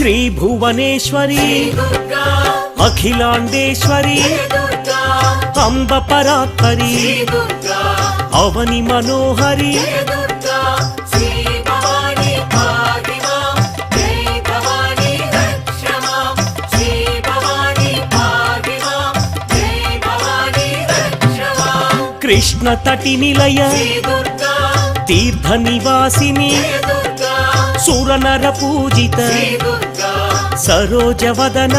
శ్రీ భువనేశ్వరి అఖిలాండేశ్వరి అంబ పరాత్పరి అవని మనోహరి కృష్ణ తటి నిలయ తీర్థ నివాసిని సురనర పూజిత సరోజవదన